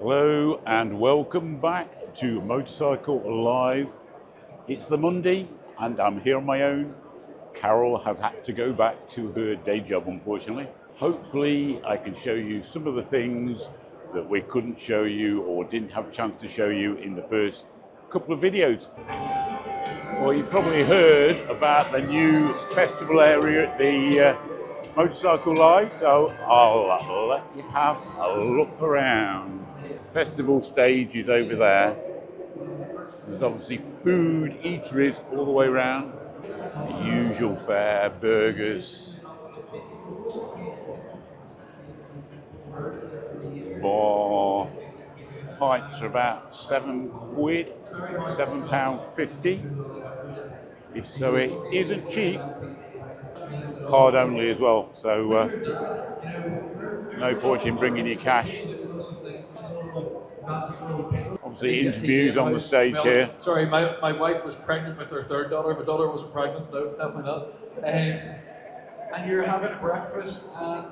Hello and welcome back to Motorcycle Live. It's the Monday and I'm here on my own. Carol has had to go back to her day job, unfortunately. Hopefully I can show you some of the things that we couldn't show you or didn't have a chance to show you in the first couple of videos. Well, you've probably heard about the new festival area at the Motorcycle Live, so I'll let you have a look around. Festival stage is over there. There's obviously food, eateries all the way around. The usual fare, burgers, bar, pints are about £7, £7.50. So it isn't cheap. Card only as well, so no point in bringing your cash. Obviously interviews on the stage here. Sorry, my wife was pregnant with her third daughter. My daughter wasn't pregnant, no, definitely not. And you're having breakfast and...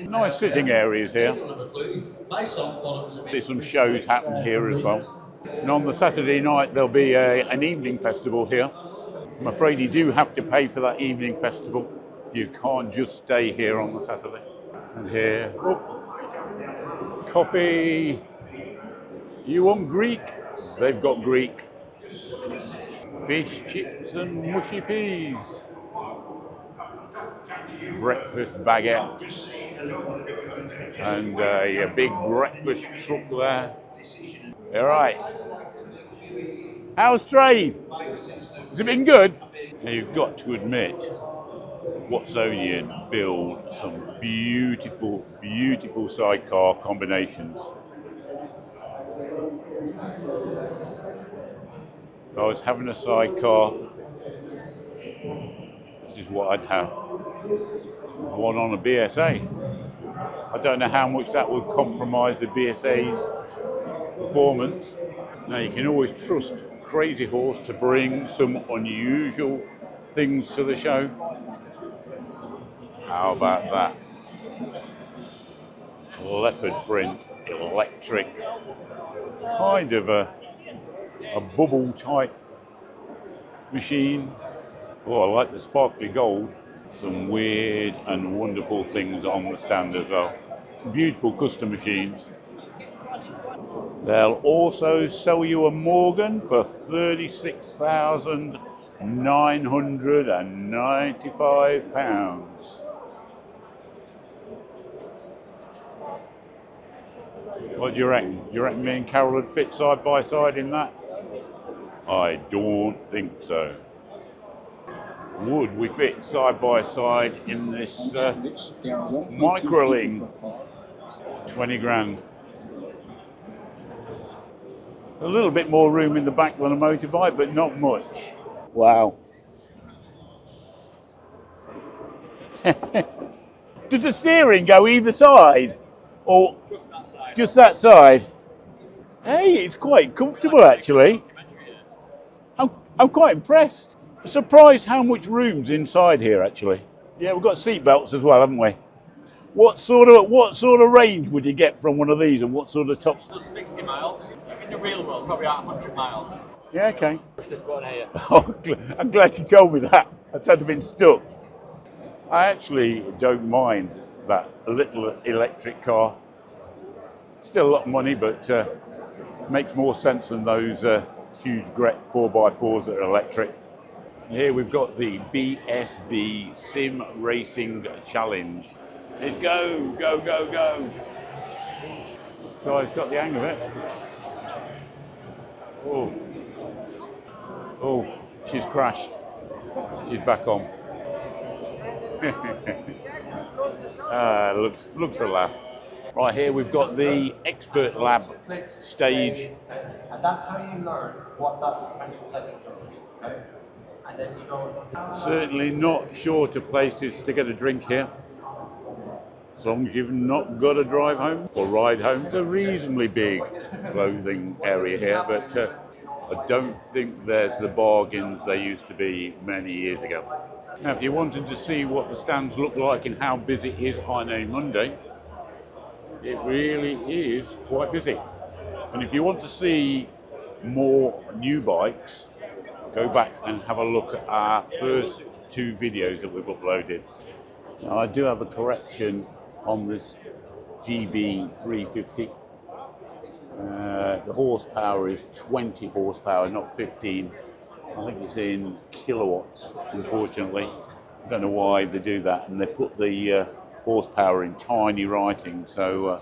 Nice sitting areres here. My son thought it was There's some shows happen here as well. And on the Saturday night there'll be an evening festival here. I'm afraid you do have to pay for that evening festival. You can't just stay here on the Saturday. And here, coffee. You want Greek? They've got Greek. Fish, chips and mushy peas. Breakfast baguettes. And a big breakfast truck there. All right. How's trade? Has it been good? Now you've got to admit, Watsonian build some beautiful, beautiful sidecar combinations. If I was having a sidecar, this is what I'd have. One on a BSA. I don't know how much that would compromise the BSA's performance. Now you can always trust Krazy Horse to bring some unusual things to the show. How about that? Leopard print, electric, kind of a bubble type machine. Oh, I like the sparkly gold. Some weird and wonderful things on the stand as well. Beautiful custom machines. They'll also sell you a Morgan for £36,995. What do you reckon? You reckon me and Carol would fit side by side in that? I don't think so. Would we fit side by side in this Micoling? 20 grand. A little bit more room in the back than a motorbike, but not much. Wow. Does the steering go either side? Or just that side? Hey, it's quite comfortable actually. I'm quite impressed. Surprised how much room's inside here actually. Yeah, we've got seat belts as well, haven't we? What sort of range would you get from one of these, and what sort of tops? 60 miles. In the real world, probably about 100 miles. Yeah, okay. Push this button here. Oh, I'm glad you told me that. I'd have been stuck. I actually don't mind that little electric car. Still a lot of money, but makes more sense than those huge 4x4s that are electric. Here we've got the BSB Sim Racing Challenge. Let's go, go, go, go. Guy's got the hang of it. Oh, oh, she's crashed. She's back on. Looks a laugh. Right here we've got the Expert Lab stage. And that's how you learn what that suspension setting does. Okay? And then you go. Certainly not short of places to get a drink here. As long as you've not got to drive home or ride home. It's a reasonably big clothing area here, but I don't think there's the bargains they used to be many years ago. Now, if you wanted to see what the stands look like and how busy it is on a Monday, It really is quite busy. And if you want to see more new bikes, go back and have a look at our first 2 videos that we've uploaded. Now, I do have a correction on this GB350. The horsepower is 20 horsepower, not 15. I think it's in kilowatts, unfortunately. I don't know why they do that, and they put the horsepower in tiny writing. So,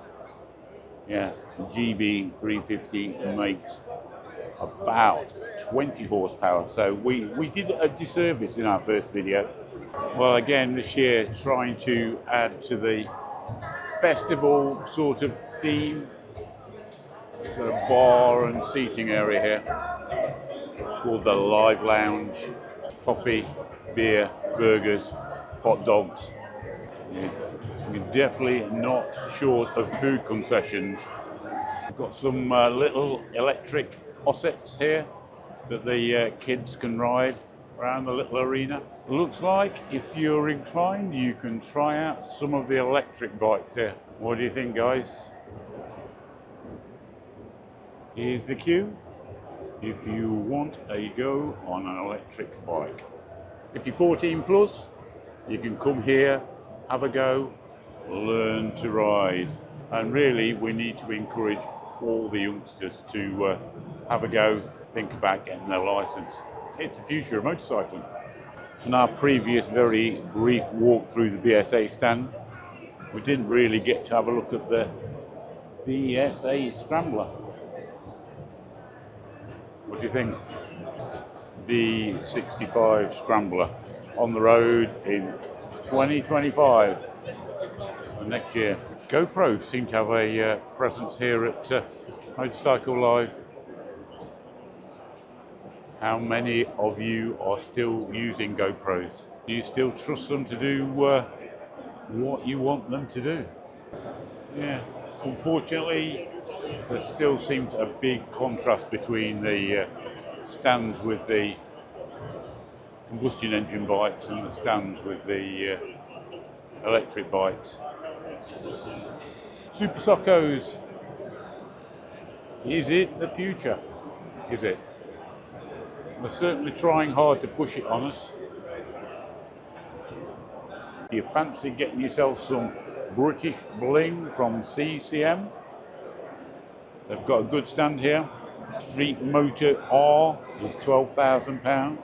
yeah, the GB350 makes about 20 horsepower. So we did a disservice in our first video. Well, again, this year, trying to add to the festival sort of theme. We've got a bar and seating area here called the Live Lounge. Coffee, beer, burgers, hot dogs. Yeah. You're definitely not short of food concessions. We've got some little electric Ossets here that the kids can ride around the little arena. Looks like if you're inclined, you can try out some of the electric bikes here. What do you think, guys? Here's the queue if you want a go on an electric bike. If you're 14 plus, you can come here, have a go, learn to ride. And really, we need to encourage all the youngsters to have a go, think about getting their license. It's the future of motorcycling. In our previous very brief walk through the BSA stand, we didn't really get to have a look at the BSA Scrambler. What do you think? B65 Scrambler on the road in 2025, next year. GoPro seem to have a presence here at Motorcycle Live. How many of you are still using GoPros? Do you still trust them to do what you want them to do? Yeah, unfortunately, there still seems a big contrast between the stands with the combustion engine bikes and the stands with the electric bikes. Super Soccos, is it the future? Is it? We're certainly trying hard to push it on us. If you fancy getting yourself some British bling from CCM, they've got a good stand here. Street Motor R is £12,000.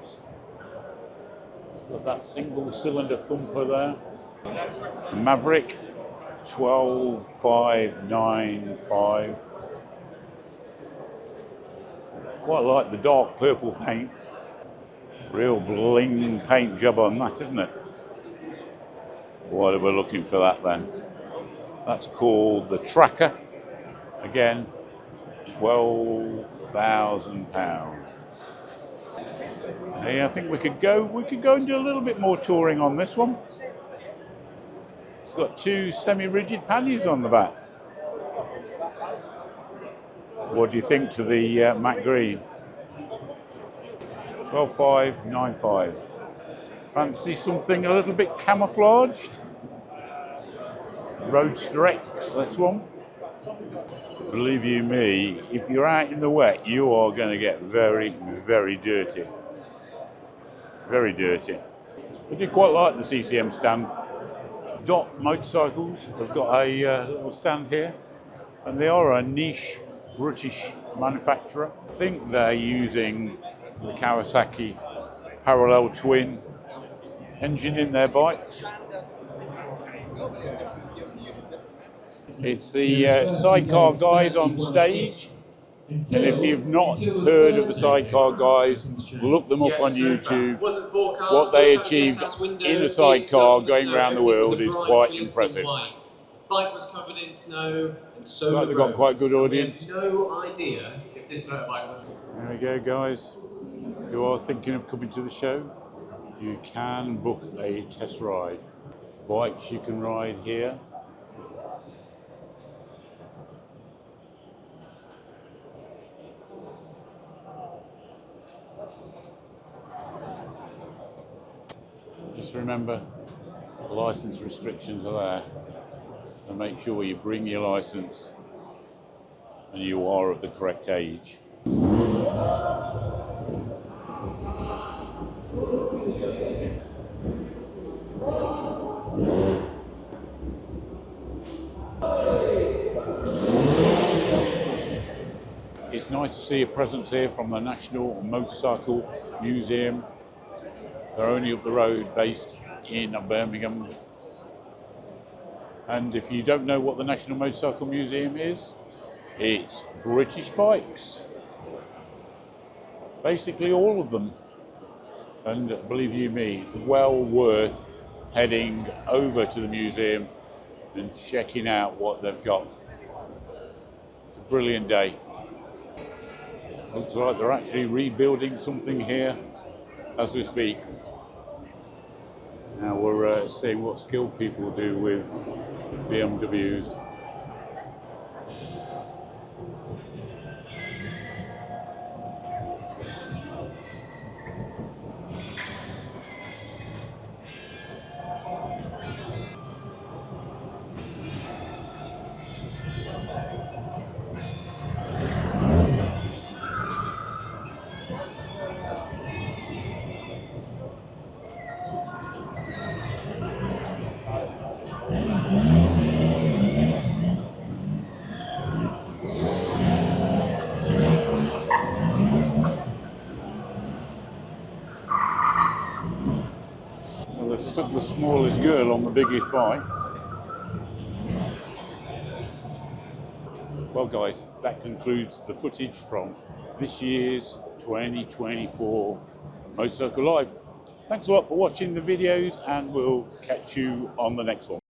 Got that single cylinder thumper there. Maverick, 12,595. Quite like the dark purple paint. Real bling paint job on that, isn't it? What are we looking for that then? That's called the Tracker. Again, £12,000. Hey, I think we could go and do a little bit more touring on this one. It's got 2 semi-rigid panniers on the back. What do you think to the matte green? 12,595. Fancy something a little bit camouflaged? Roadster X, this one. Believe you me, if you're out in the wet, you are going to get very, very dirty. Very dirty. I do quite like the CCM stand. Dot Motorcycles have got a little stand here, and they are a niche British manufacturer. I think they're using the Kawasaki parallel twin engine in their bikes. It's the Sidecar guys on stage, and if you've not heard of the Sidecar guys, look them up on YouTube. What they achieved in a sidecar going around the world is quite impressive. Bike was covered in snow, and so like they've got quite a good audience. No idea if this motorbike would. There we go, guys. If you are thinking of coming to the show, you can book a test ride. Bikes you can ride here. Just remember, the license restrictions are there. make sure you bring your license and you are of the correct age. It's nice to see a presence here from the National Motorcycle Museum. They're only up the road, based in Birmingham. And if you don't know what the National Motorcycle Museum is, it's British bikes. Basically all of them. And believe you me, it's well worth heading over to the museum and checking out what they've got. It's a brilliant day. Looks like they're actually rebuilding something here as we speak. Now we're seeing what skilled people do with BMWs. So they've stuck the smallest girl on the biggest bike. Well guys, that concludes the footage from this year's 2024 Motorcycle Live. Thanks a lot for watching the videos, and we'll catch you on the next one.